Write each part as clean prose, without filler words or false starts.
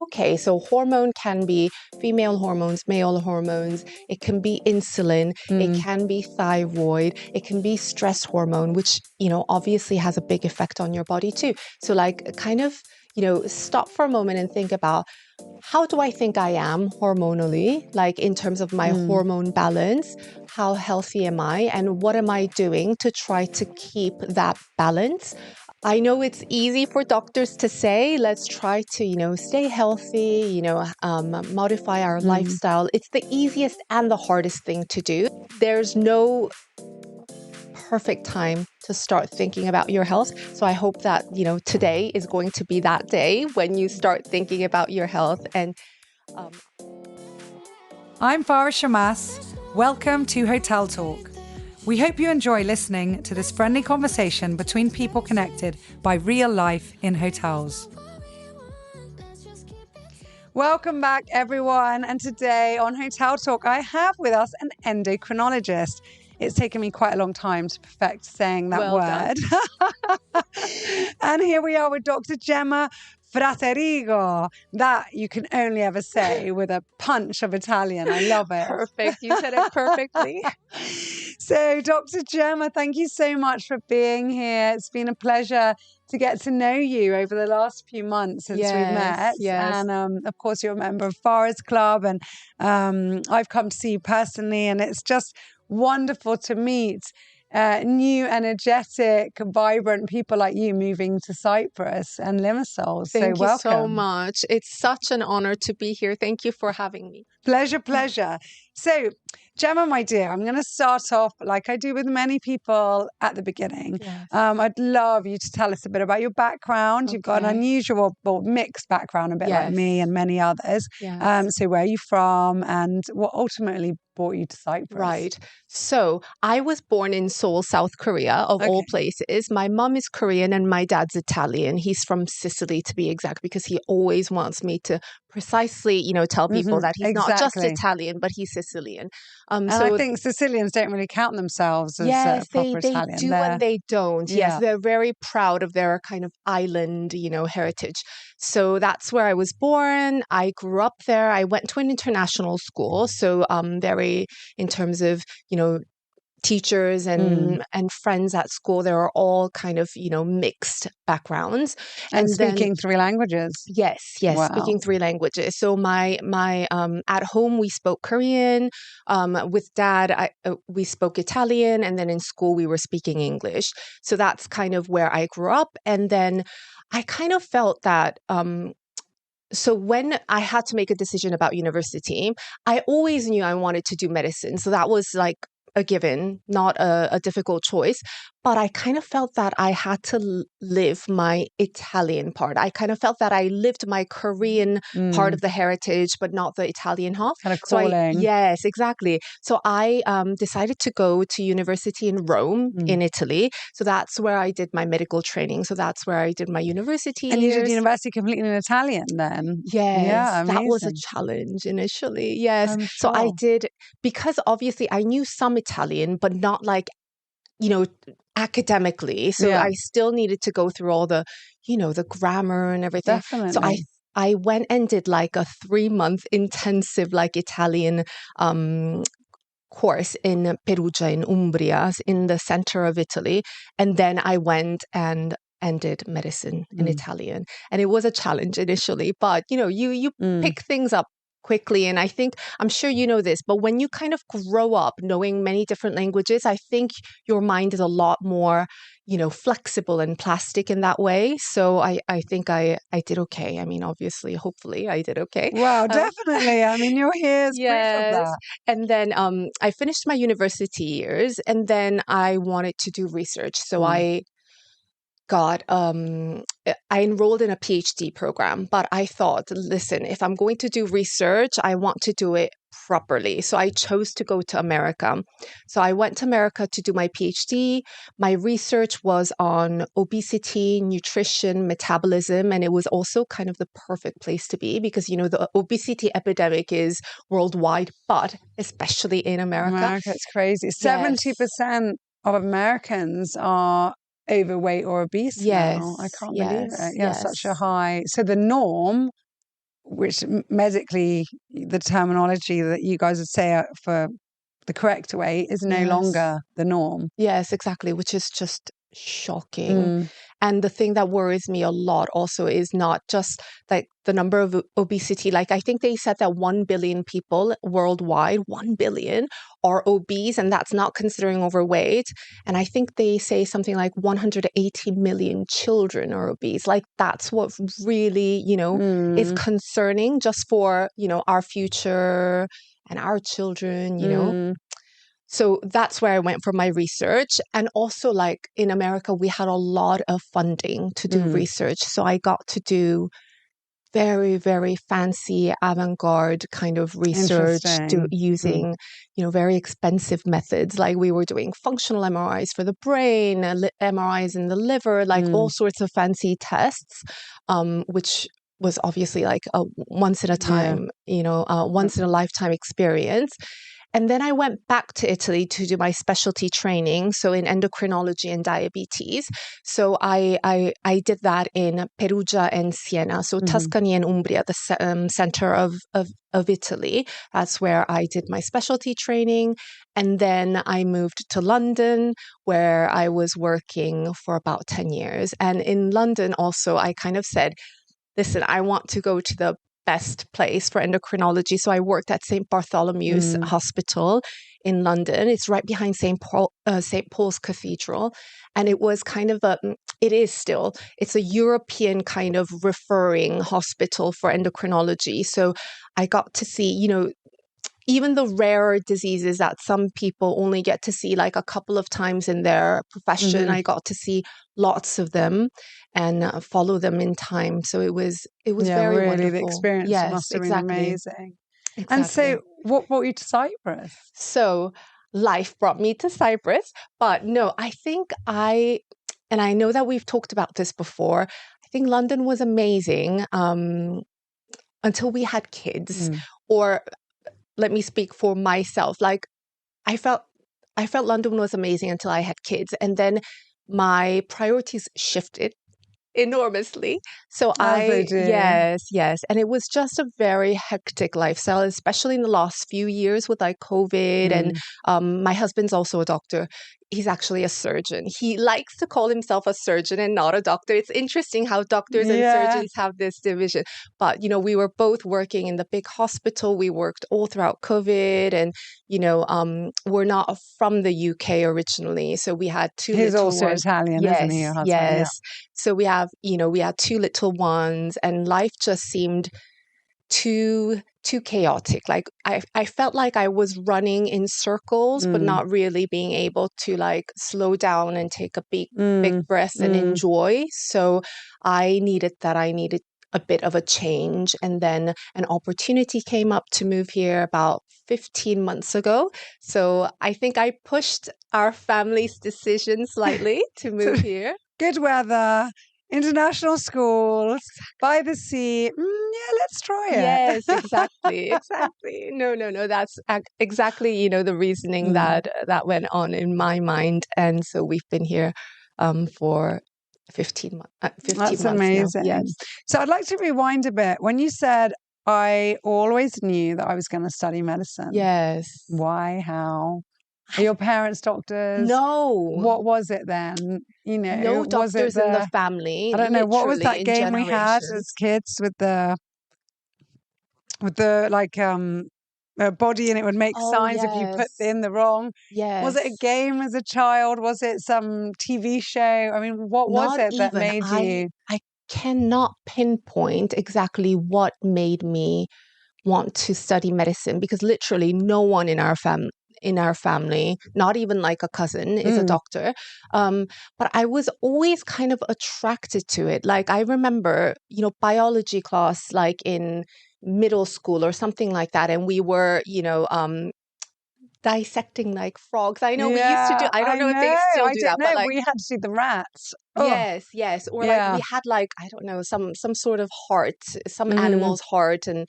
okay, so hormone can be female hormones, male hormones, it can be insulin, it can be thyroid, it can be stress hormone, which, obviously has a big effect on your body too. So like kind of, stop for a moment and think about, how do I think I am hormonally, like in terms of my hormone balance? How healthy am I? And what am I doing to try to keep that balance? I know it's easy for doctors to say, let's try to, stay healthy, modify our lifestyle. It's the easiest and the hardest thing to do. There's no perfect time to start thinking about your health. So I hope that, today is going to be that day when you start thinking about your health. And I'm Farah Shammas. Welcome to Hotel Talk. We hope you enjoy listening to this friendly conversation between people connected by real life in hotels. Welcome back, everyone. And today on Hotel Talk, I have with us an endocrinologist. It's taken me quite a long time to perfect saying that word. And here we are with Dr. Gemma Fraterrigo. That you can only ever say with a punch of Italian. I love it. Perfect. You said it perfectly. So, Dr. Gemma, thank you so much for being here. It's been a pleasure to get to know you over the last few months since we've met. Yes. And of course, you're a member of Farah's Club, and I've come to see you personally, and it's just wonderful to meet new, energetic, vibrant people like you moving to Cyprus and Limassol. Thank you welcome. so much. It's such an honor to be here. Thank you for having me. Pleasure. So, Gemma, my dear, I'm going to start off like I do with many people at the beginning. Yes. I'd love you to tell us a bit about your background. You've got an unusual, mixed background, a bit like me and many others. Yes. So where are you from and what ultimately brought you to Cyprus? Right. So I was born in Seoul, South Korea, of all places. My mom is Korean and my dad's Italian. He's from Sicily, to be exact, because he always wants me to precisely, tell people that he's not just Italian, but he's Sicilian. And I think Sicilians don't really count themselves as proper Italian. They do and they don't. Yes, they're very proud of their kind of island, heritage. So that's where I was born. I grew up there. I went to an international school. So very, in terms of, teachers and friends at school, they were all kind of, mixed backgrounds. And speaking 3 languages. Yes, wow. Speaking 3 languages. So my at home we spoke Korean. With dad, we spoke Italian, and then in school we were speaking English. So that's kind of where I grew up. And then I kind of felt that. So when I had to make a decision about university, I always knew I wanted to do medicine. So that was like a given, not a difficult choice. But I kind of felt that I had to live my Italian part. I kind of felt that I lived my Korean part of the heritage, but not the Italian half. Kind of calling. Yes, exactly. So I decided to go to university in Rome, in Italy. So that's where I did my medical training. So that's where I did my university And years. You did university completely in Italian then? Yes, yeah, that was a challenge initially. Yes. So I did, because obviously I knew some Italian, but not like, academically. So I still needed to go through all the, the grammar and everything. Definitely. So I went and did like a 3-month intensive like Italian course in Perugia, in Umbria, in the center of Italy. And then I went and did medicine in Italian. And it was a challenge initially, but you pick things up quickly. And I think, I'm sure you know this, but when you kind of grow up knowing many different languages, I think your mind is a lot more, flexible and plastic in that way. So I think I did okay. I mean, obviously, hopefully I did okay. Wow, definitely. I mean, you're here as proof of that. And then I finished my university years and then I wanted to do research. So I enrolled in a PhD program, but I thought, listen, if I'm going to do research, I want to do it properly. So I chose to go to America. So I went to America to do my PhD. My research was on obesity, nutrition, metabolism, and it was also kind of the perfect place to be because, the obesity epidemic is worldwide, but especially in America. It's crazy. 70% of Americans are overweight or obese now. I can't believe it. Such a high. So the norm which medically, the terminology that you guys would say for the correct way is no longer the norm. Yes, exactly, which is just shocking. And the thing that worries me a lot also is not just like the number of obesity. Like I think they said that 1 billion people worldwide, 1 billion are obese, and that's not considering overweight. And I think they say something like 180 million children are obese. Like that's what really, is concerning just for, our future and our children. So that's where I went for my research. And also, like in America, we had a lot of funding to do research. So I got to do very, very fancy avant-garde kind of research using, very expensive methods. Like we were doing functional MRIs for the brain, MRIs in the liver, like all sorts of fancy tests, which was obviously like a once in a time, once in a lifetime experience. And then I went back to Italy to do my specialty training, so in endocrinology and diabetes. So I did that in Perugia and Siena, so Tuscany and Umbria, the center of Italy. That's where I did my specialty training. And then I moved to London, where I was working for about 10 years. And in London also, I kind of said, listen, I want to go to the best place for endocrinology. So I worked at St. Bartholomew's Hospital in London. It's right behind St. Paul's Cathedral. And it was kind of it's a European kind of referring hospital for endocrinology. So I got to see, even the rare diseases that some people only get to see like a couple of times in their profession, I got to see lots of them and follow them in time. So it was very really wonderful. The experience must have been amazing. Exactly. And so what brought you to Cyprus? So life brought me to Cyprus, but no, I think and I know that we've talked about this before, I think London was amazing until we had kids. Or let me speak for myself. Like I felt London was amazing until I had kids. And then my priorities shifted enormously. So yes. And it was just a very hectic lifestyle, especially in the last few years with like COVID. And my husband's also a doctor. He's actually a surgeon. He likes to call himself a surgeon and not a doctor. It's interesting how doctors and surgeons have this division. But, we were both working in the big hospital. We worked all throughout COVID. And, we're not from the UK originally. So we had two He's little also ones. Italian, isn't he? Your husband? Yes. So we had two little ones, and life just seemed too chaotic. Like I felt like I was running in circles, but not really being able to like slow down and take a big breath and enjoy. So I needed a bit of a change. And then an opportunity came up to move here about 15 months ago. So I think I pushed our family's decision slightly to move here. Good weather, international schools, by the sea. Let's try it. Yes, exactly. No. That's exactly, the reasoning that went on in my mind. And so we've been here for 15 months. That's amazing. Now. Yes. So I'd like to rewind a bit. When you said, I always knew that I was going to study medicine. Yes. Why? How? Are your parents doctors? No. What was it then? No doctors in the family. I don't know. What was that game we had as kids with the like a body, and it would make signs if you put in the wrong. Yes. Was it a game as a child? Was it some TV show? I mean, what was it that made you? I cannot pinpoint exactly what made me want to study medicine, because literally no one in our family, not even like a cousin, is a doctor. But I was always kind of attracted to it. Like I remember, biology class, like in middle school or something like that. And we were, dissecting like frogs. I know we used to do, I don't know if they still do that. But like, we had to see the rats. Yes. Or like we had like, I don't know, some sort of heart, some animal's heart. And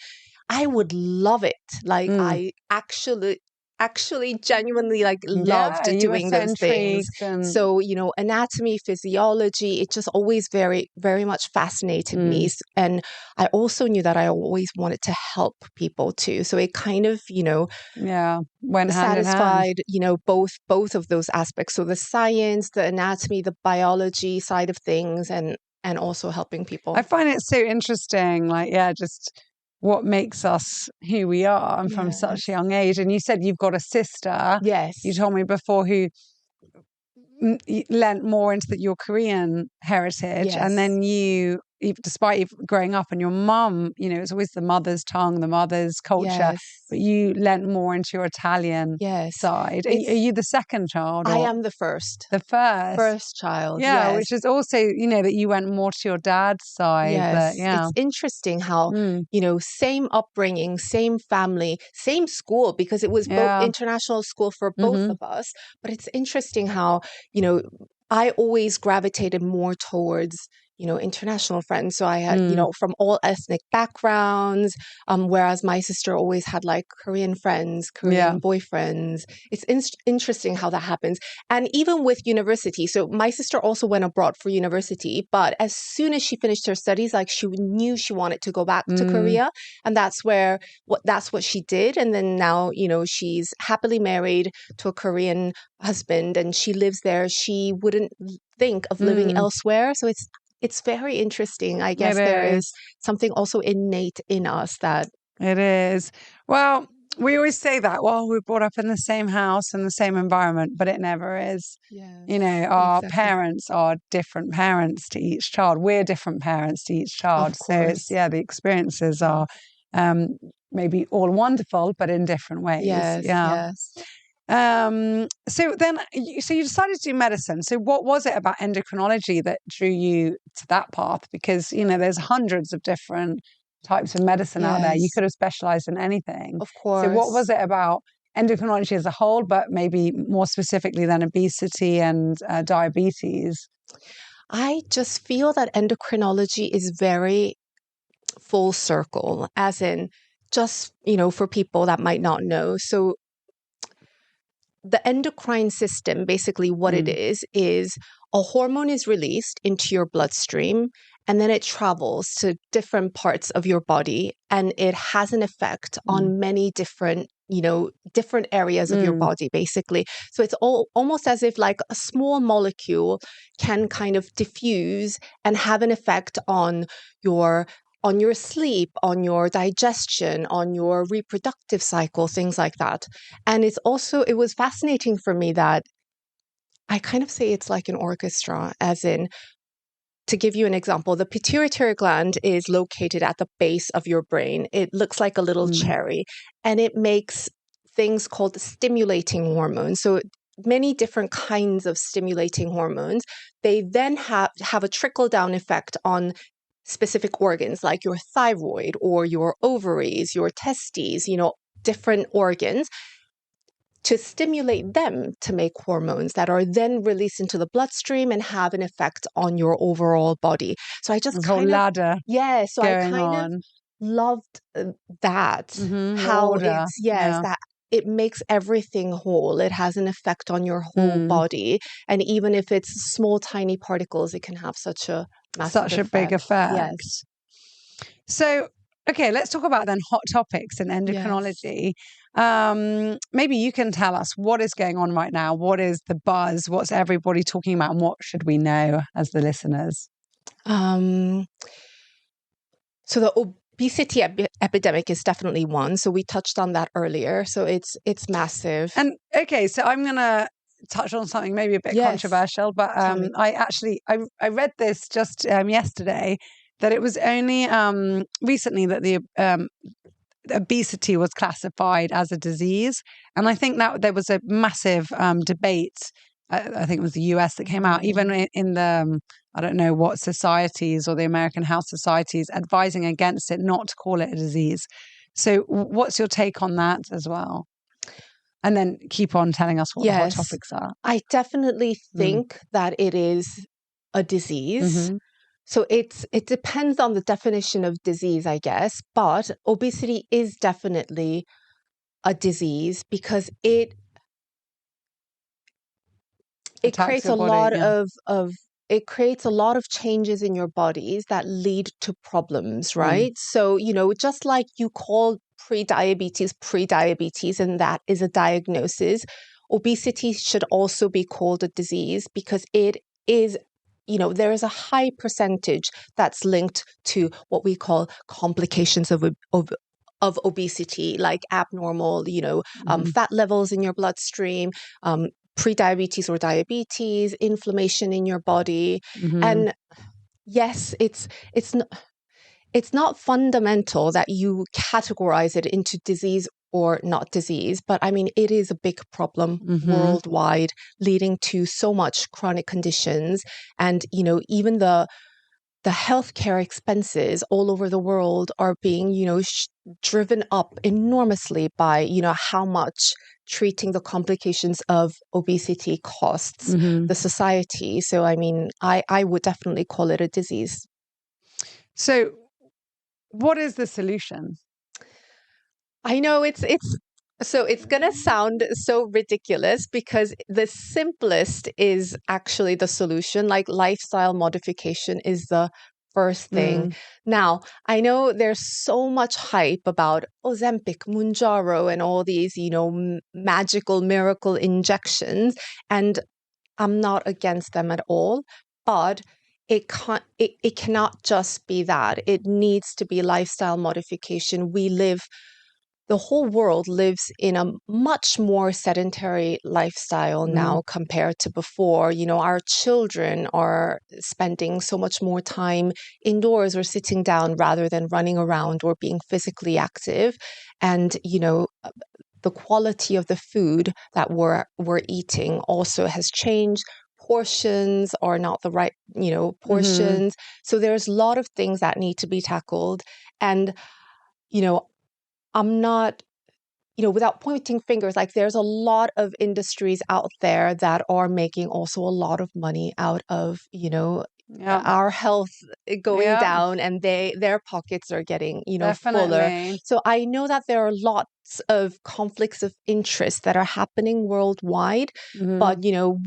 I would love it. Like I actually actually genuinely like loved you were doing so those things. intrigued So, anatomy, physiology, it just always very, very much fascinated me. And I also knew that I always wanted to help people too. So it kind of, went hand in hand. satisfied, both of those aspects. So the science, the anatomy, the biology side of things, and also helping people. I find it so interesting, just what makes us who we are and from such a young age. And you said you've got a sister. Yes. You told me before who lent more into your Korean heritage. Yes. And then despite growing up and your mum, it's always the mother's tongue, the mother's culture, Yes. but you lent more into your Italian side. Are you the second child? I am the first. The first? First child, yeah. yes. Which is also, that you went more to your dad's side. Yes. But, It's interesting how, same upbringing, same family, same school, because it was both international school for both of us. But it's interesting how, I always gravitated more towards, international friends. So I had, from all ethnic backgrounds, whereas my sister always had like Korean friends, Korean boyfriends. It's interesting how that happens. And even with university, so my sister also went abroad for university, but as soon as she finished her studies, like she knew she wanted to go back to Korea. And that's what she did. And then now, she's happily married to a Korean husband and she lives there. She wouldn't think of living elsewhere. So it's very interesting. I guess there is something also innate in us that... It is. Well, we always say that, we're brought up in the same house and the same environment, but it never is. Yes, our parents are different parents to each child. We're different parents to each child. So it's, the experiences are maybe all wonderful, but in different ways. Yes. So you decided to do medicine. So what was it about endocrinology that drew you to that path? Because, there's hundreds of different types of medicine out there. You could have specialized in anything. Of course. So what was it about endocrinology as a whole, but maybe more specifically than obesity and diabetes? I just feel that endocrinology is very full circle, as in just, for people that might not know. So the endocrine system, basically what it is a hormone is released into your bloodstream and then it travels to different parts of your body and it has an effect on many different, different areas of your body, basically. So it's almost as if like a small molecule can kind of diffuse and have an effect on your sleep, on your digestion, on your reproductive cycle, things like that. And it was fascinating for me that I kind of say it's like an orchestra, as in, to give you an example, the pituitary gland is located at the base of your brain. It looks like a little cherry, and it makes things called stimulating hormones. So many different kinds of stimulating hormones. They then have a trickle-down effect on specific organs like your thyroid or your ovaries, your testes, different organs, to stimulate them to make hormones that are then released into the bloodstream and have an effect on your overall body. So I just whole ladder. So I kind of loved that. How it's that it makes everything whole. It has an effect on your whole body, and even if it's small, tiny particles, it can have such a big effect. Yes. So, okay, let's talk about then hot topics in endocrinology. Yes. Maybe you can tell us what is going on right now. What is the buzz? What's everybody talking about? And what should we know as the listeners? So the obesity epidemic is definitely one. So we touched on that earlier. So it's massive. And okay, so I'm going to touch on something maybe a bit controversial, but I read this just yesterday, that it was only recently that the obesity was classified as a disease. And I think that there was a massive debate. I think it was the US that came out, even in the, I don't know what societies or the American Health Societies advising against it, not to call it a disease. So what's your take on that as well? And then keep on telling us what the hot topics are. I definitely think that it is a disease. So it depends on the definition of disease, I guess. But obesity is definitely a disease because it creates a lot of it creates a lot of changes in your bodies that lead to problems, right? So, just like you call pre-diabetes, and that is a diagnosis, obesity should also be called a disease because it is, there is a high percentage that's linked to what we call complications of obesity, like abnormal, fat levels in your bloodstream, pre-diabetes or diabetes, inflammation in your body. And yes, it's not fundamental that you categorize it into disease or not disease, but I mean, it is a big problem worldwide, leading to so much chronic conditions. And, even the healthcare expenses all over the world are being, driven up enormously by, how much treating the complications of obesity costs the society. So, I mean, I would definitely call it a disease. So what is the solution? I know it's going to sound so ridiculous because the simplest is actually the solution. Like lifestyle modification is the first thing. Now, I know there's so much hype about Ozempic, Mounjaro, and all these, magical miracle injections, and I'm not against them at all, but it cannot just be that. It needs to be lifestyle modification. The whole world lives in a much more sedentary lifestyle now compared to before. Our children are spending so much more time indoors or sitting down rather than running around or being physically active. And, the quality of the food that we're eating also has changed. Portions are not the right, portions. So there's a lot of things that need to be tackled. And, I'm not, without pointing fingers, like there's a lot of industries out there that are making also a lot of money out of, our health going down, and their pockets are getting, fuller. So I know that there are lots of conflicts of interest that are happening worldwide, but,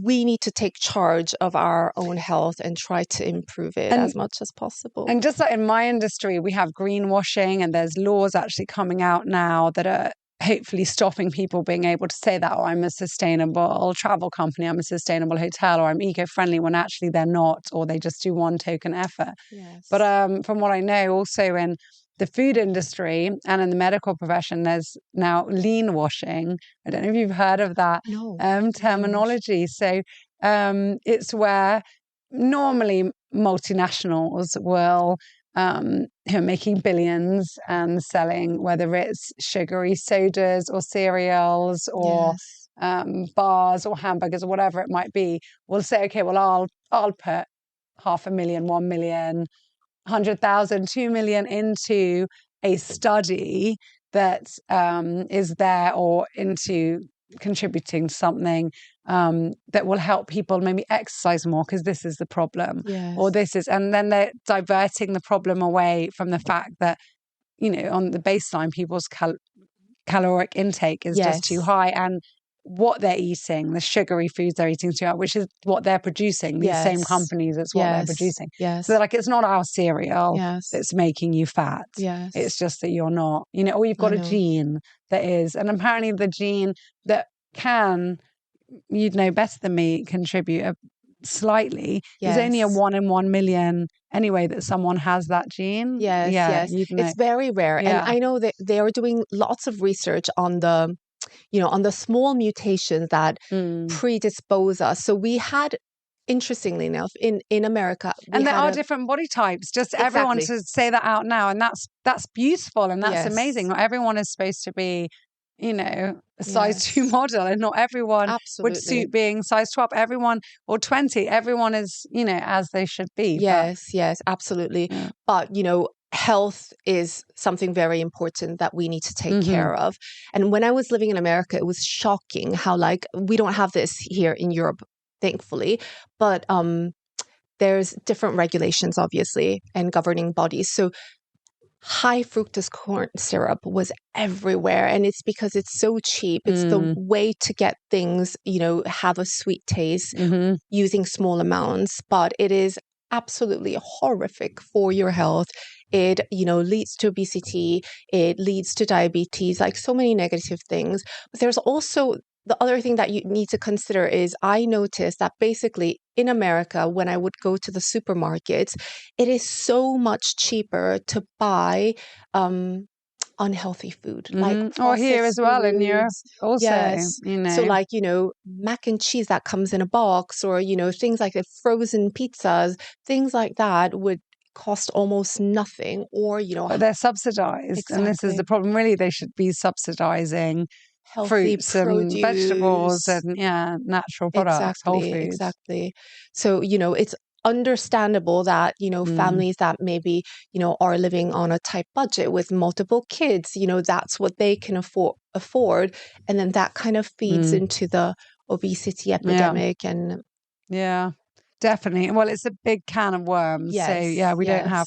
we need to take charge of our own health and try to improve it as much as possible. And just like in my industry, we have greenwashing, and there's laws actually coming out now that are hopefully stopping people being able to say that, oh, I'm a sustainable travel company, I'm a sustainable hotel, or I'm eco-friendly, when actually they're not, or they just do one token effort. Yes. But from what I know, also in the food industry and in the medical profession, there's now lean washing. I don't know if you've heard of that terminology. So it's where normally multinationals will who are making billions and selling, whether it's sugary sodas or cereals or bars or hamburgers or whatever it might be, will say, okay, well, I'll put 500,000, 1 million, 100,000, 2 million into a study that is there, or into contributing to something that will help people maybe exercise more because this is the problem, or this is, and then they're diverting the problem away from the fact that, on the baseline, people's caloric intake is just too high, and what they're eating, the sugary foods they're eating too high, which is what they're producing. These same companies, it's what they're producing. So like, it's not our cereal that's making you fat. It's just that you're not, or you've got a gene that is, and apparently the gene that can, you'd know better than me, contribute slightly is only a 1 in 1 million anyway that someone has that gene. Yes. It's very rare. And I know that they are doing lots of research on the small mutations that predispose us. So we had, interestingly enough, in America, and there are different body types. Just everyone to say that out now, and that's beautiful, and that's amazing. Not everyone is supposed to be, a size 2 model, and not everyone would suit being size 12. Everyone, or 20, everyone is, as they should be. Yes, absolutely. Yeah. But, health is something very important that we need to take care of. And when I was living in America, it was shocking how, like, we don't have this here in Europe, thankfully, but there's different regulations, obviously, and governing bodies. So high fructose corn syrup was everywhere. And it's because it's so cheap. It's the way to get things, have a sweet taste using small amounts. But it is absolutely horrific for your health. It, leads to obesity. It leads to diabetes, like so many negative things. But there's also the other thing that you need to consider is I noticed that basically in America, when I would go to the supermarkets, it is so much cheaper to buy unhealthy food, like or here as processed well in Europe foods. also, Yes. So like, mac and cheese that comes in a box, or, things like the frozen pizzas, things like that would cost almost nothing, or, but they're subsidized. Exactly. And this is the problem. Really, they should be subsidizing healthy fruits and vegetables produce. and natural products, whole foods. Exactly. So, it's understandable that, families that maybe, are living on a tight budget with multiple kids, that's what they can afford. And then that kind of feeds into the obesity epidemic. And yeah, definitely. Well, it's a big can of worms. yes, so yeah, we don't have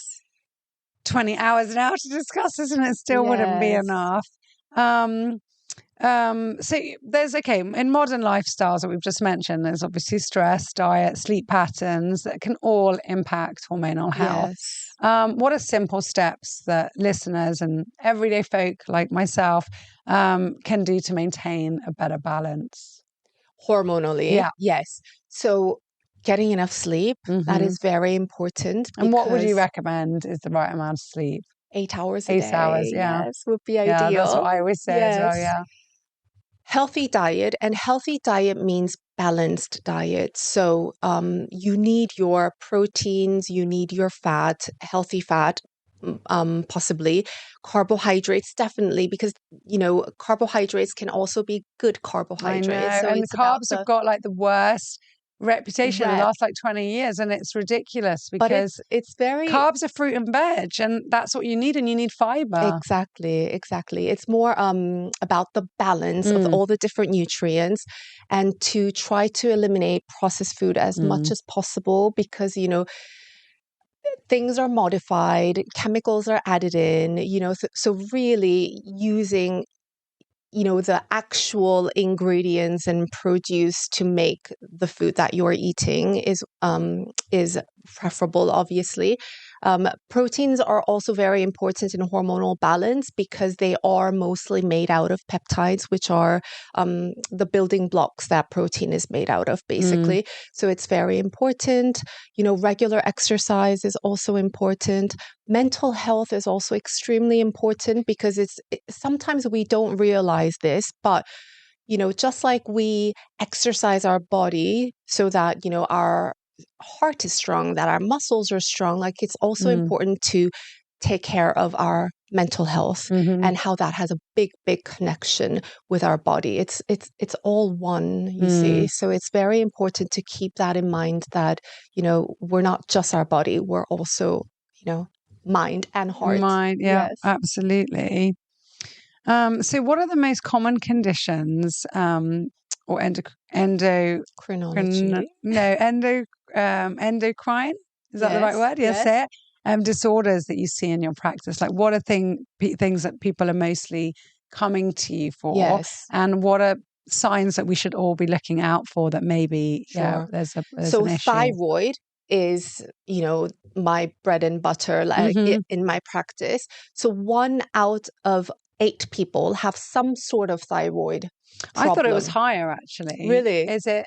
20 hours now to discuss this, and it still wouldn't be enough. So there's, in modern lifestyles that we've just mentioned, there's obviously stress, diet, sleep patterns that can all impact hormonal health. What are simple steps that listeners and everyday folk like myself can do to maintain a better balance? Hormonally, yes. So getting enough sleep, that is very important. And what would you recommend is the right amount of sleep? 8 hours a day. 8 hours, Yes, would be ideal. Yeah, that's what I always say as well, yeah. Healthy diet, and healthy diet means balanced diet. So you need your proteins, you need your fat, healthy fat, possibly carbohydrates, definitely, because carbohydrates can also be good carbohydrates. I know. So and carbs have got like the worst reputation in the last 20 years, and it's ridiculous because it's very carbs are fruit and veg, and that's what you need, and you need fiber. Exactly. It's more about the balance of all the different nutrients, and to try to eliminate processed food as much as possible, because things are modified, chemicals are added in, so really using the actual ingredients and produce to make the food that you're eating is preferable, obviously. Proteins are also very important in hormonal balance because they are mostly made out of peptides, which are the building blocks that protein is made out of, basically. So it's very important. Regular exercise is also important. Mental health is also extremely important because sometimes we don't realize this, but just like we exercise our body so that our heart is strong, that our muscles are strong, like it's also important to take care of our mental health and how that has a big connection with our body. It's all one, you see. So it's very important to keep that in mind, that we're not just our body, we're also mind and heart. Yeah, yes. Absolutely. So what are the most common conditions or endocrinology? Endocrine? Is that the right word? Yes. Say it. Disorders that you see in your practice. Like, what are things that people are mostly coming to you for? Yes. And what are signs that we should all be looking out for that maybe there's an issue? Thyroid is, my bread and butter, like in my practice. So 1 out of 8 people have some sort of thyroid problem. I thought it was higher, actually. Really? Is it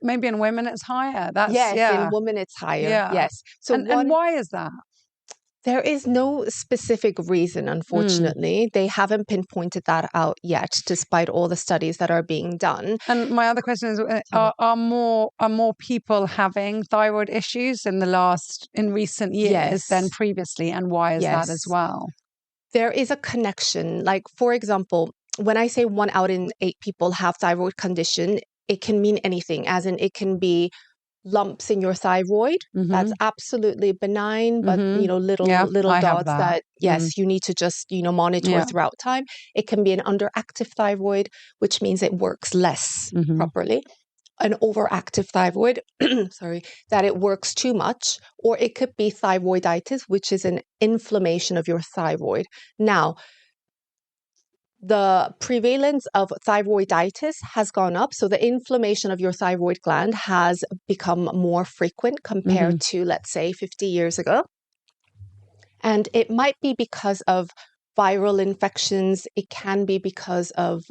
maybe in women it's higher? In women it's higher. Yeah. Yes. So and why is that? There is no specific reason, unfortunately. They haven't pinpointed that out yet, despite all the studies that are being done. And my other question is, are more people having thyroid issues in recent years than previously? And why is that as well? There is a connection. Like, for example, when I say 1 out in 8 people have thyroid condition, it can mean anything, as in it can be lumps in your thyroid. That's absolutely benign, but little dots that you need to just monitor throughout time. It can be an underactive thyroid, which means it works less properly. an overactive thyroid, sorry, that it works too much, or it could be thyroiditis, which is an inflammation of your thyroid. Now, the prevalence of thyroiditis has gone up. So the inflammation of your thyroid gland has become more frequent compared to, let's say, 50 years ago. And it might be because of viral infections. It can be because of,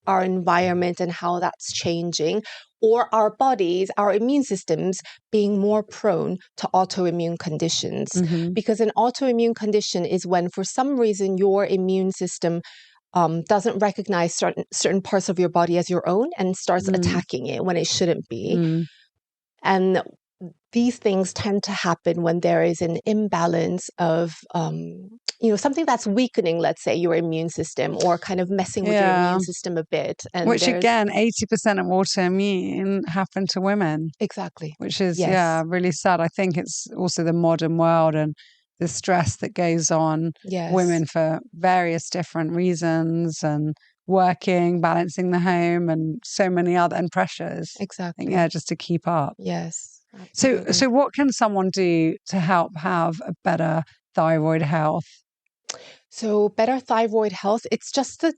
our environment and how that's changing, or our bodies, our immune systems being more prone to autoimmune conditions. Because an autoimmune condition is when, for some reason, your immune system doesn't recognize certain parts of your body as your own and starts attacking it when it shouldn't be. And these things tend to happen when there is an imbalance of, something that's weakening, let's say, your immune system, or kind of messing with your immune system a bit. And which again, 80% of autoimmune happen to women. Exactly. Which is, really sad. I think it's also the modern world and the stress that goes on women for various different reasons, and working, balancing the home, and so many other, and pressures. Exactly. Just to keep up. Yes. So what can someone do to help have a better thyroid health? So better thyroid health, it's just the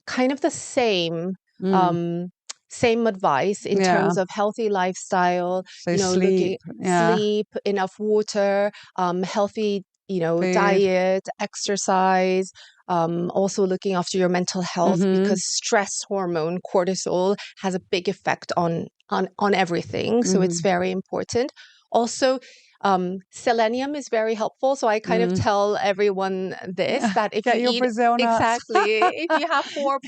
kind of the same same advice in terms of healthy lifestyle, so sleep, sleep, enough water, healthy, food, diet, exercise, also looking after your mental health, because stress hormone cortisol has a big effect on everything. So it's very important. Also, selenium is very helpful. So I kind of tell everyone this, that if Get you your eat Brazil nuts. Exactly, if you have 4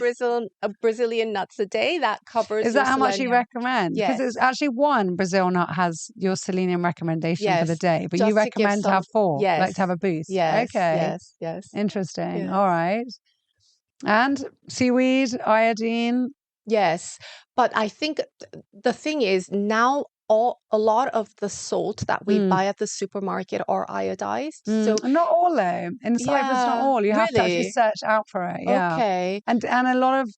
Brazilian nuts a day, that covers. Is that how much you recommend? Yes. Because it's actually one Brazil nut has your selenium recommendation for the day, but you recommend to have 4, like to have a boost. Yes. Okay. Yes. Interesting. Yes. All right. And seaweed, iodine. Yes, but I think the thing is now a lot of the salt that we buy at the supermarket are iodized. So not all though. In Cyprus, not all. You have to actually search out for it. Yeah. Okay. And a lot of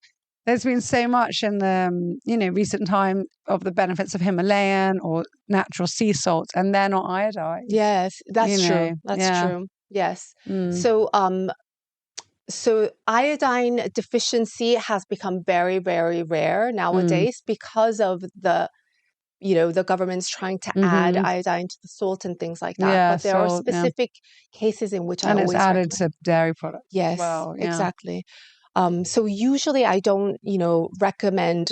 there's been so much in the recent time of the benefits of Himalayan or natural sea salts, and they're not iodized. Yes, that's true. That's true. Yes. So iodine deficiency has become very, very rare nowadays because of the government's trying to add iodine to the salt and things like that. But there are specific cases in which I always it's added recommend. to dairy products. Yes, well, exactly. So usually I don't, recommend,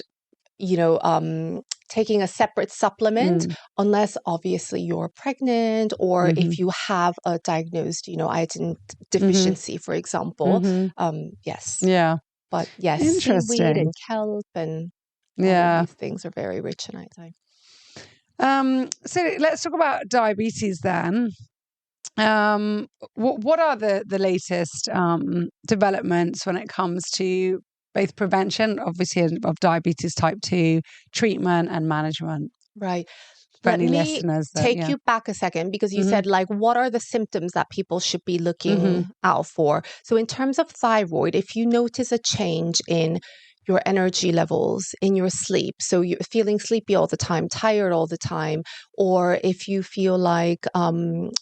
taking a separate supplement unless obviously you're pregnant, or if you have a diagnosed, iodine deficiency, for example. Yes. Yeah. But yes, seaweed and kelp and all of these things are very rich in iodine. So let's talk about diabetes then. What are the latest developments when it comes to both prevention, obviously, of diabetes type 2, treatment and management? Right. For Let any me listeners take you back a second, because you said, like, what are the symptoms that people should be looking out for? So in terms of thyroid, if you notice a change in your energy levels, in your sleep, so you're feeling sleepy all the time, tired all the time, or if you feel like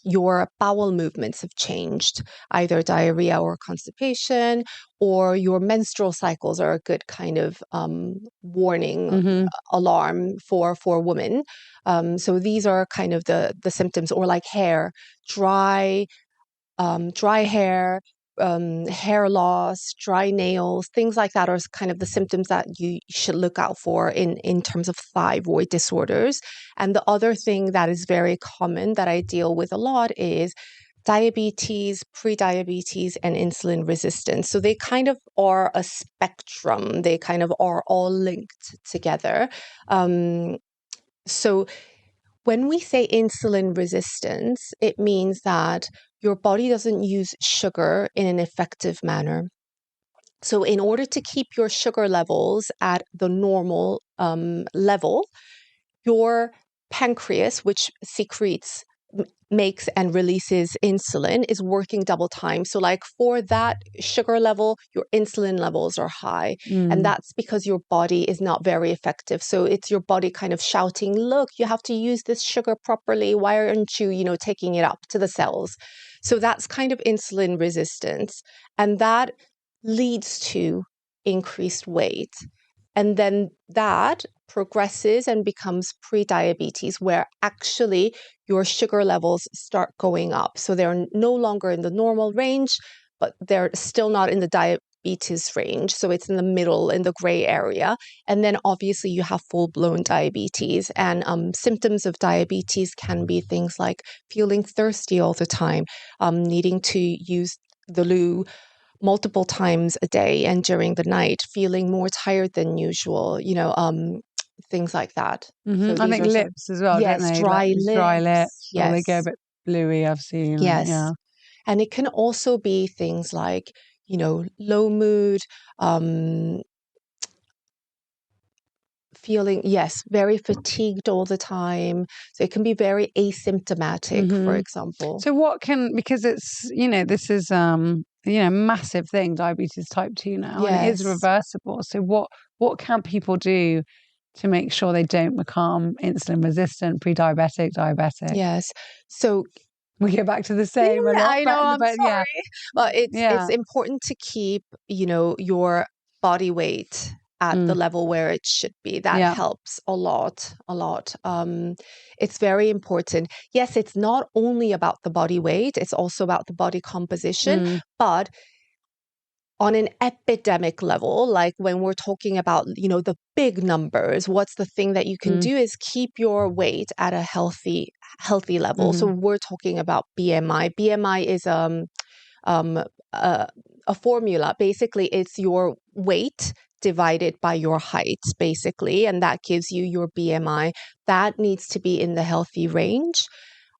your bowel movements have changed, either diarrhea or constipation, or your menstrual cycles are a good kind of warning alarm for women. So these are kind of the symptoms, or like hair, dry hair, hair loss, dry nails, things like that are kind of the symptoms that you should look out for in terms of thyroid disorders. And the other thing that is very common that I deal with a lot is diabetes, prediabetes, and insulin resistance. So they kind of are a spectrum. They kind of are all linked together. So when we say insulin resistance, it means that your body doesn't use sugar in an effective manner. So in order to keep your sugar levels at the normal level, your pancreas, which secretes makes and releases insulin is working double time. So like for that sugar level, your insulin levels are high. And that's because your body is not very effective. So it's your body kind of shouting, look, you have to use this sugar properly. Why aren't you, taking it up to the cells? So that's kind of insulin resistance. And that leads to increased weight. And then that progresses and becomes pre-diabetes, where actually your sugar levels start going up. So they're no longer in the normal range, but they're still not in the diabetes range. So it's in the middle, in the gray area. And then obviously you have full-blown diabetes. And symptoms of diabetes can be things like feeling thirsty all the time, needing to use the loo multiple times a day and during the night, feeling more tired than usual, things like that. So I think lips as well, yes, don't they? dry like lips. Dry lips, Yes. or they go a bit bluey, I've seen. Yes. Yeah. And it can also be things like, low mood, feeling, very fatigued all the time. So it can be very asymptomatic, for example. So because it's, this is, massive thing, diabetes type 2 now, and it is reversible. So what can people do to make sure they don't become insulin resistant, pre-diabetic, diabetic? Yes. So we go back to the same a lot. I know, I'm sorry. Yeah. Well, it's important to keep, your body weight at the level where it should be. That helps a lot. It's very important. Yes, it's not only about the body weight, it's also about the body composition, but on an epidemic level, like when we're talking about, the big numbers, what's the thing that you can do is keep your weight at a healthy level. So we're talking about BMI. BMI is a formula. Basically, it's your weight divided by your height, basically, and that gives you your BMI. That needs to be in the healthy range.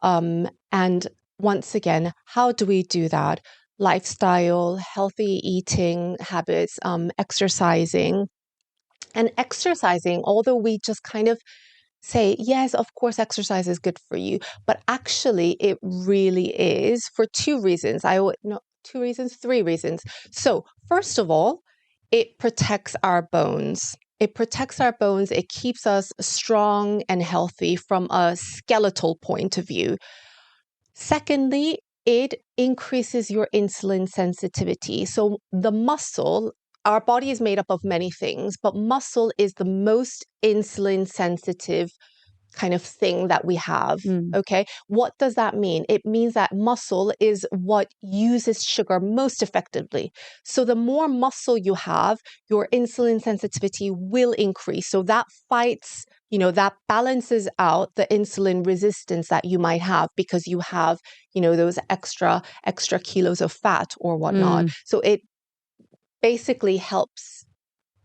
And once again, how do we do that? Lifestyle, healthy eating habits, exercising. And exercising, although we just kind of say, yes, of course, exercise is good for you, but actually it really is for three reasons. So first of all, it protects our bones. It protects our bones. It keeps us strong and healthy from a skeletal point of view. Secondly, it increases your insulin sensitivity. So the muscle, our body is made up of many things, but muscle is the most insulin sensitive kind of thing that we have. Okay. What does that mean? It means that muscle is what uses sugar most effectively. So the more muscle you have, your insulin sensitivity will increase. So that fights, that balances out the insulin resistance that you might have because you have, those extra kilos of fat or whatnot. So it basically helps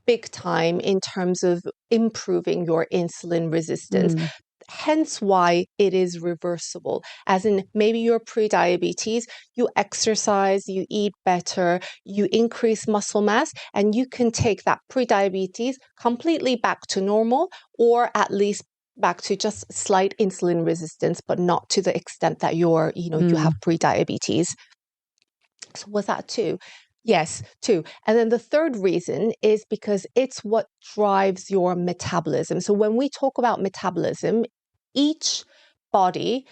big time in terms of improving your insulin resistance. Hence why it is reversible. As in, maybe you're pre-diabetes, you exercise, you eat better, you increase muscle mass, and you can take that pre-diabetes completely back to normal, or at least back to just slight insulin resistance, but not to the extent that you have pre-diabetes. So was that two? Yes, two. And then the third reason is because it's what drives your metabolism. So when we talk about metabolism, each body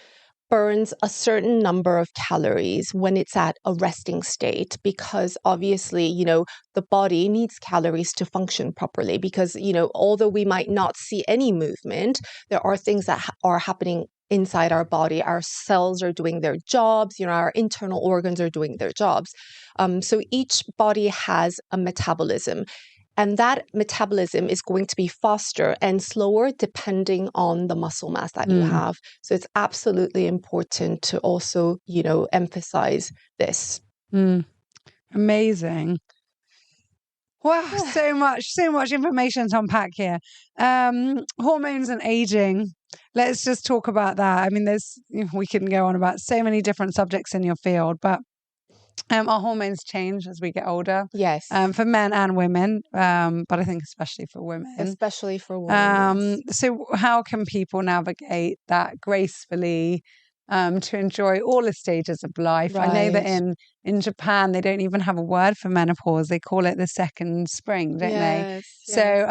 burns a certain number of calories when it's at a resting state, because obviously, the body needs calories to function properly because, although we might not see any movement, there are things that are happening inside our body. Our cells are doing their jobs, our internal organs are doing their jobs. So each body has a metabolism. And that metabolism is going to be faster and slower depending on the muscle mass that you have. So it's absolutely important to also, emphasize this. Amazing. Wow, so much information to unpack here. Hormones and aging. Let's just talk about that. I mean, we can go on about so many different subjects in your field, but our hormones change as we get older. Yes. For men and women, but I think especially for women. Especially for women. So how can people navigate that gracefully to enjoy all the stages of life. I know that in Japan, they don't even have a word for menopause. They call it the second spring, don't they? So,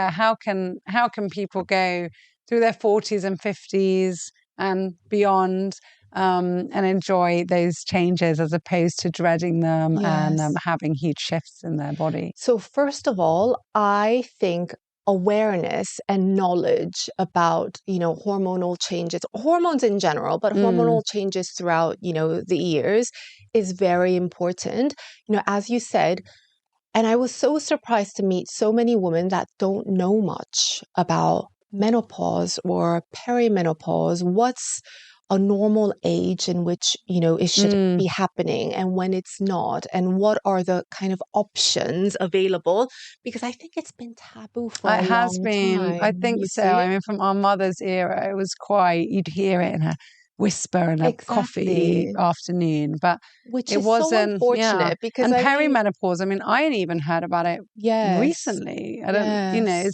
how can people go through their 40s and 50s and beyond and enjoy those changes as opposed to dreading them and having huge shifts in their body? So first of all, I think awareness and knowledge about, hormonal changes, hormones in general, but hormonal changes throughout, the years is very important. As you said, and I was so surprised to meet so many women that don't know much about menopause or perimenopause. What's a normal age in which, it should be happening and when it's not, and what are the kind of options available? Because I think it's been taboo for a long time. I think so. I mean, from our mother's era, it was quite, you'd hear it in a whisper and a coffee afternoon, but which it wasn't so unfortunate because perimenopause. I mean, I only even heard about it recently. I don't,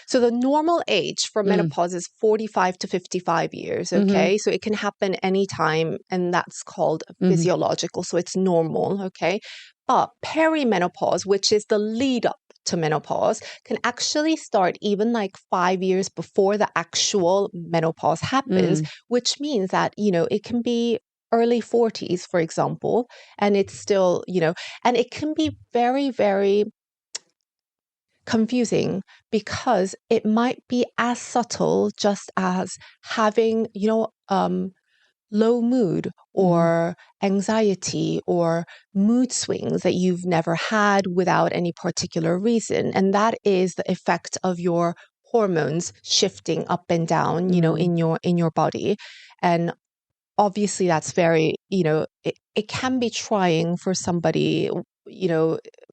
So the normal age for menopause is 45 to 55 years. Okay. So it can happen anytime, and that's called physiological. So it's normal. Okay. But perimenopause, which is the lead up to menopause, can actually start even like 5 years before the actual menopause happens, which means that, it can be early 40s, for example, and it's still, and it can be very, very confusing because it might be as subtle just as having, low mood or anxiety or mood swings that you've never had without any particular reason. And that is the effect of your hormones shifting up and down, in your body. And obviously that's very, it can be trying for somebody,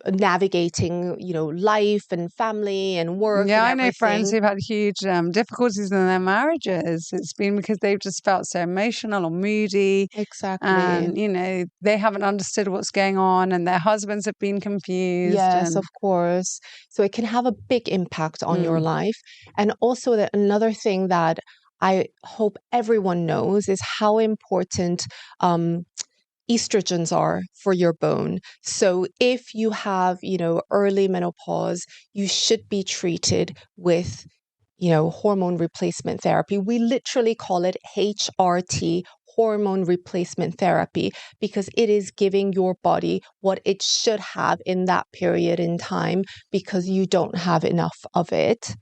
navigating, life and family and work. Yeah, and I know friends who've had huge difficulties in their marriages. It's been because they've just felt so emotional or moody. Exactly. And, they haven't understood what's going on and their husbands have been confused. Yes, of course. So it can have a big impact on your life. And also another thing that I hope everyone knows is how important estrogens are for your bone. So if you have, early menopause, you should be treated with, hormone replacement therapy. We literally call it HRT, hormone replacement therapy, because it is giving your body what it should have in that period in time because you don't have enough of it.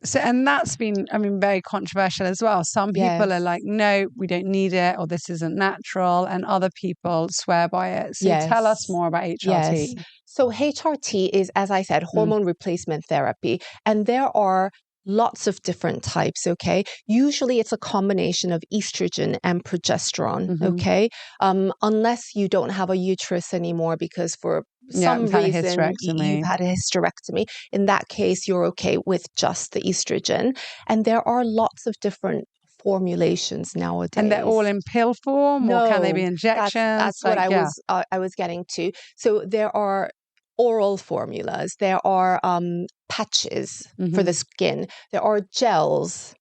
So, and that's been, very controversial as well. Some people are like, no, we don't need it, or this isn't natural. And other people swear by it. So tell us more about HRT. Yes. So HRT is, as I said, hormone replacement therapy. And there are lots of different types, okay? Usually it's a combination of estrogen and progesterone, okay? Unless you don't have a uterus anymore because for some reason you've had a hysterectomy. In that case, you're okay with just the estrogen. And there are lots of different formulations nowadays. And they're all in pill form, or can they be injections? That's what I was getting to. So there are oral formulas, there are patches for the skin, there are gels.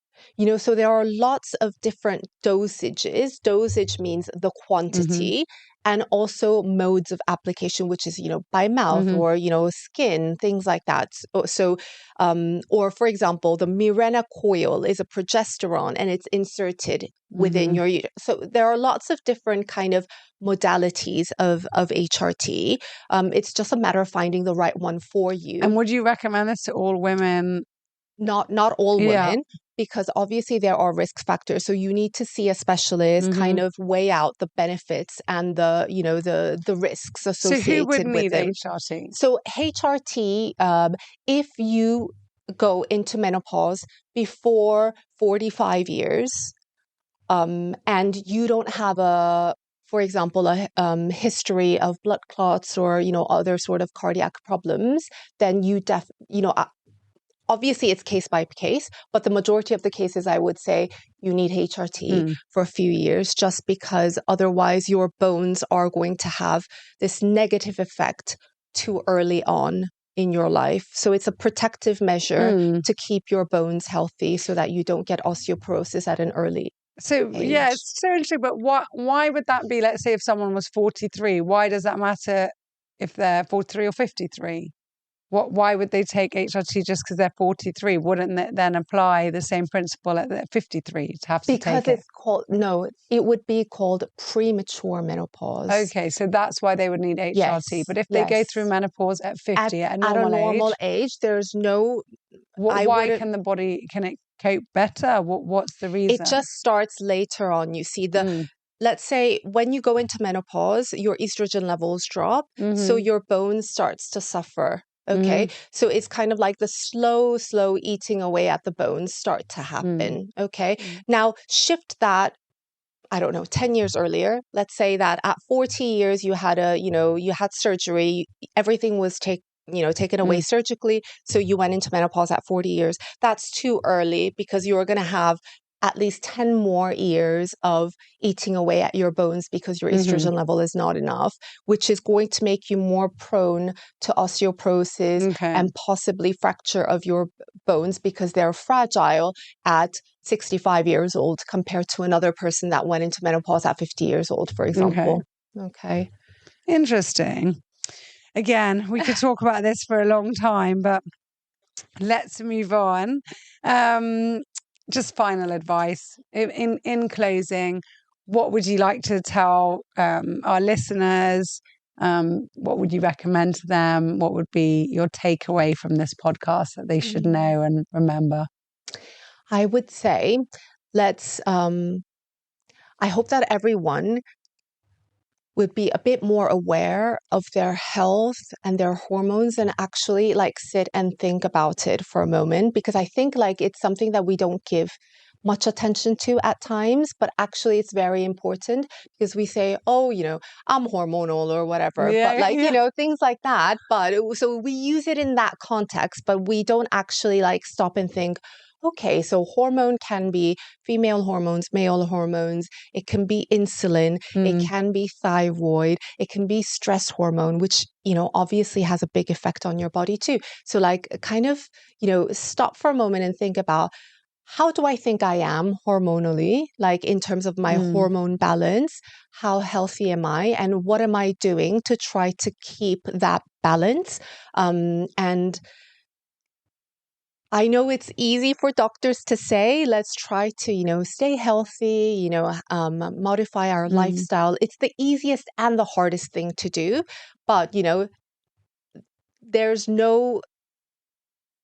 So there are lots of different dosages. Dosage means the quantity, and also modes of application, which is, by mouth or, skin, things like that. So, or for example, the Mirena coil is a progesterone and it's inserted within your uterus. So there are lots of different kind of modalities of HRT. It's just a matter of finding the right one for you. And would you recommend this to all women? Not all women, because obviously there are risk factors. So you need to see a specialist, kind of weigh out the benefits and the risks associated with it. So who would need HRT? So HRT, if you go into menopause before 45 years, and you don't have for example, a history of blood clots or, other sort of cardiac problems, then obviously it's case by case, but the majority of the cases, I would say you need HRT for a few years, just because otherwise your bones are going to have this negative effect too early on in your life. So it's a protective measure to keep your bones healthy so that you don't get osteoporosis at an early So, yeah, it's so interesting. But why would that be? Let's say if someone was 43, why does that matter if they're 43 or 53? Why would they take HRT just because they're 43? Wouldn't it then apply the same principle at 53 to have to take it? Because it's called, no, it would be called premature menopause. Okay, so that's why they would need HRT. Yes, but if they go through menopause at 50 at a normal age, there's no... Why can it cope better? What's the reason? It just starts later on. You see, let's say when you go into menopause, your estrogen levels drop, so your bones starts to suffer. Okay, so it's kind of like the slow eating away at the bones start to happen. Okay, now shift that, I don't know, 10 years earlier. Let's say that at 40 years, you had surgery, everything was taken away surgically. So you went into menopause at 40 years. That's too early because you're going to have at least 10 more years of eating away at your bones because your estrogen level is not enough, which is going to make you more prone to osteoporosis and possibly fracture of your bones because they're fragile at 65 years old compared to another person that went into menopause at 50 years old, for example. Okay. Interesting. Again, we could talk about this for a long time, but let's move on. Just final advice. In closing, what would you like to tell our listeners? What would you recommend to them? What would be your takeaway from this podcast that they should know and remember? I would say, I hope that everyone would be a bit more aware of their health and their hormones and actually sit and think about it for a moment, because I think it's something that we don't give much attention to at times, but actually it's very important because we say, oh, I'm hormonal or whatever, but things like that. But so we use it in that context, but we don't actually stop and think, okay, so hormone can be female hormones, male hormones. It can be insulin. It can be thyroid. It can be stress hormone, which, obviously has a big effect on your body too. So stop for a moment and think about, how do I think I am hormonally, in terms of my hormone balance? How healthy am I? And what am I doing to try to keep that balance? And I know it's easy for doctors to say, let's try to, stay healthy, modify our lifestyle. It's the easiest and the hardest thing to do. But, there's no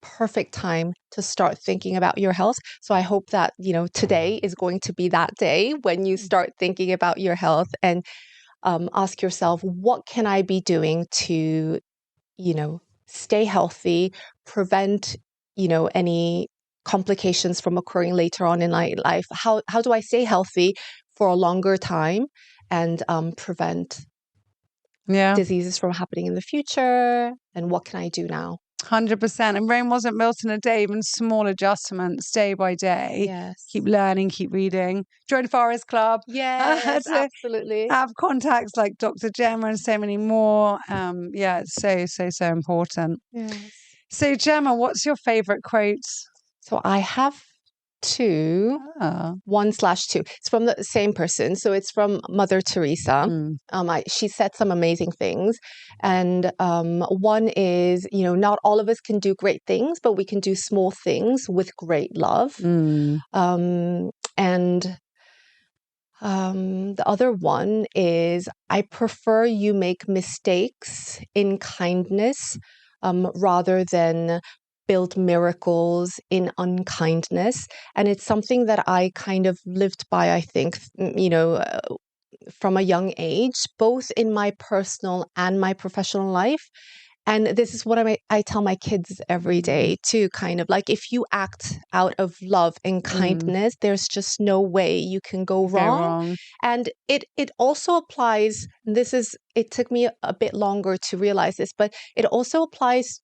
perfect time to start thinking about your health. So I hope that, today is going to be that day when you start thinking about your health and ask yourself, what can I be doing to, stay healthy, prevent, any complications from occurring later on in life? How do I stay healthy for a longer time and prevent diseases from happening in the future? And what can I do now? 100%. And Rome wasn't built in a day, even small adjustments day by day. Yes. Keep learning, keep reading. Join Farah's club. Yes, absolutely. Have contacts like Dr. Gemma and so many more. It's so important. Yes. So Gemma, what's your favorite quote? So I have two, 1/2. It's from the same person. So it's from Mother Teresa. She said some amazing things. And one is, not all of us can do great things, but we can do small things with great love. And the other one is, I prefer you make mistakes in kindness rather than build miracles in unkindness. And it's something that I kind of lived by, I think, from a young age, both in my personal and my professional life. And this is what I tell my kids every day too, kind of if you act out of love and kindness, there's just no way you can go wrong. And it also applies, it took me a bit longer to realize this, but it also applies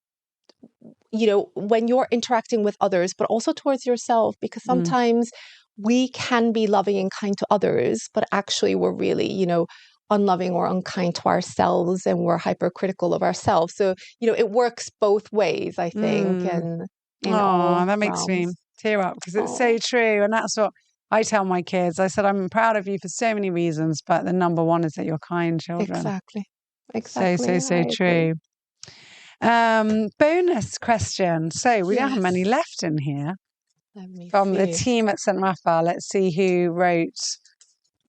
when you're interacting with others, but also towards yourself, because sometimes we can be loving and kind to others, but actually we're really, unloving or unkind to ourselves, and we're hypercritical of ourselves. So, it works both ways, I think. And that makes me tear up, because it's so true. And that's what I tell my kids, I said, I'm proud of you for so many reasons, but the number one is that you're kind children. Exactly. So true. Bonus question. So we don't have many left in here. From the team at St. Raphael. Let's see who wrote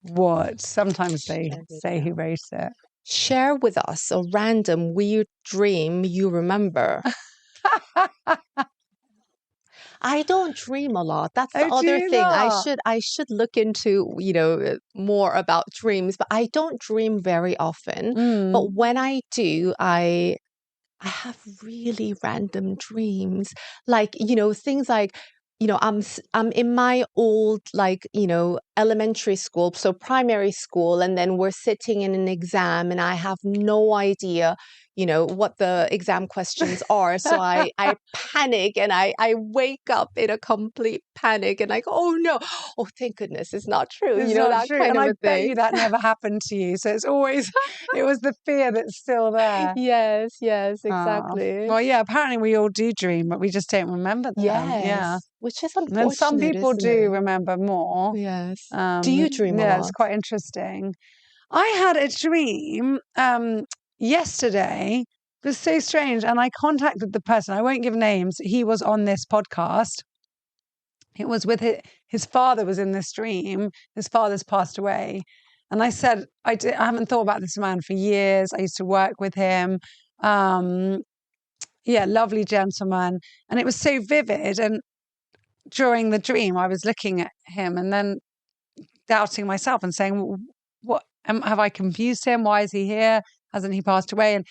what. Sometimes they say who wrote it. Share with us a random weird dream you remember. I don't dream a lot. That's the other thing. I should look into, more about dreams, but I don't dream very often. But when I do, I have really random dreams. Like, things like, I'm in my old, elementary school, so primary school, and then we're sitting in an exam and I have no idea, what the exam questions are. So I panic and I wake up in a complete panic and like, oh no, oh thank goodness it's not true. It's not true. And I bet you that never happened to you. So it's always, it was the fear that's still there. Yes, exactly. Well, yeah, apparently we all do dream, but we just don't remember them. Yes. Yeah. Which is unfortunate. And some people do remember more. Yes. Do you dream a lot? Yeah, it's quite interesting. I had a dream yesterday. It was so strange. And I contacted the person. I won't give names. He was on this podcast. It was with his father was in this dream. His father's passed away. And I said, I haven't thought about this man for years. I used to work with him. Lovely gentleman. And it was so vivid. And during the dream, I was looking at him and then doubting myself and saying, "What have I confused him? Why is he here? Hasn't he passed away?"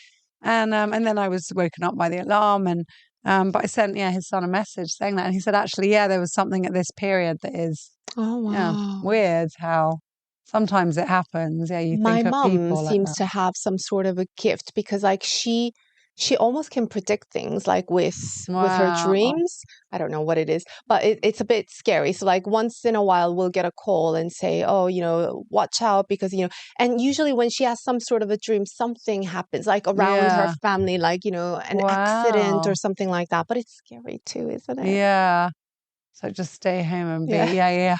And then I was woken up by the alarm. And but I sent his son a message saying that, and he said, actually, there was something at this period that is weird. How sometimes it happens. Yeah, my mom seems to have some sort of a gift because, like, she almost can predict things, like with her dreams. I don't know what it is, but it's a bit scary. So like once in a while we'll get a call and say, oh, watch out because, and usually when she has some sort of a dream, something happens like around her family, like, an accident or something like that. But it's scary too, isn't it? Yeah. So just stay home and be,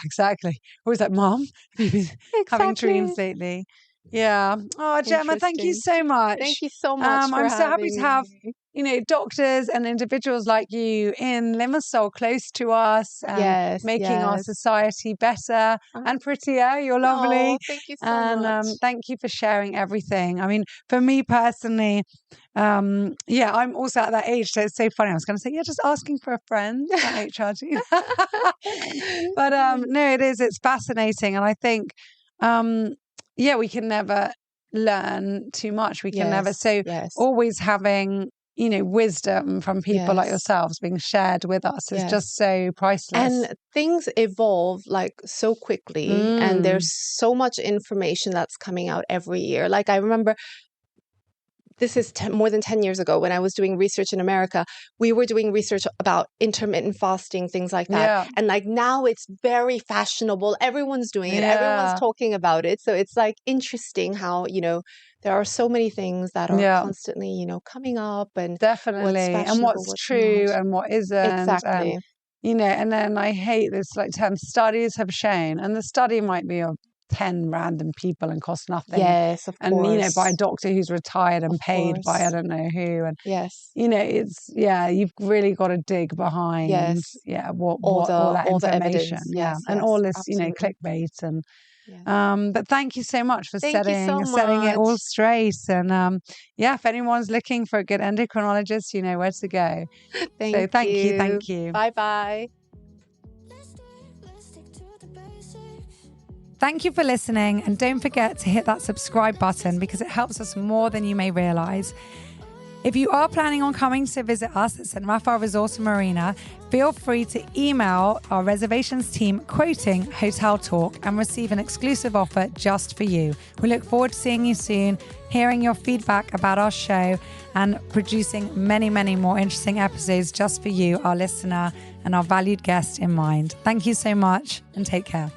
exactly. Always like, Mom, have you been having dreams lately? Yeah. Oh, Gemma, thank you so much. Thank you so much. I'm so happy to have, doctors and individuals like you in Limassol close to us, making our society better and prettier. You're lovely. Oh, thank you so much. Thank you for sharing everything. I mean, for me personally, I'm also at that age, so it's so funny. I was going to say, just asking for a friend at HRT. But no, it's fascinating. And I think, we can never learn too much. We can never. So always having, wisdom from people like yourselves being shared with us is just so priceless. And things evolve like so quickly and there's so much information that's coming out every year. Like I remember this is more than 10 years ago when I was doing research in America. We were doing research about intermittent fasting, things like that. And like now it's very fashionable. Everyone's doing it. Everyone's talking about it. So it's like interesting how, there are so many things that are constantly, coming up and definitely and what's true not. And what isn't. Exactly. And then I hate this term, studies have shown, and the study might be of 10 random people and cost nothing. Yes, of course. And, by a doctor who's retired and paid by I don't know who. And, it's, you've really got to dig behind, all that information. And all this, clickbait and, but thank you so much for setting it all straight. And, if anyone's looking for a good endocrinologist, you know where to go. Thank you. Bye-bye. Thank you for listening, and don't forget to hit that subscribe button because it helps us more than you may realize. If you are planning on coming to visit us at St. Raphael Resort and Marina, feel free to email our reservations team quoting Hotel Talk and receive an exclusive offer just for you. We look forward to seeing you soon, hearing your feedback about our show, and producing many, many more interesting episodes just for you, our listener, and our valued guest in mind. Thank you so much, and take care.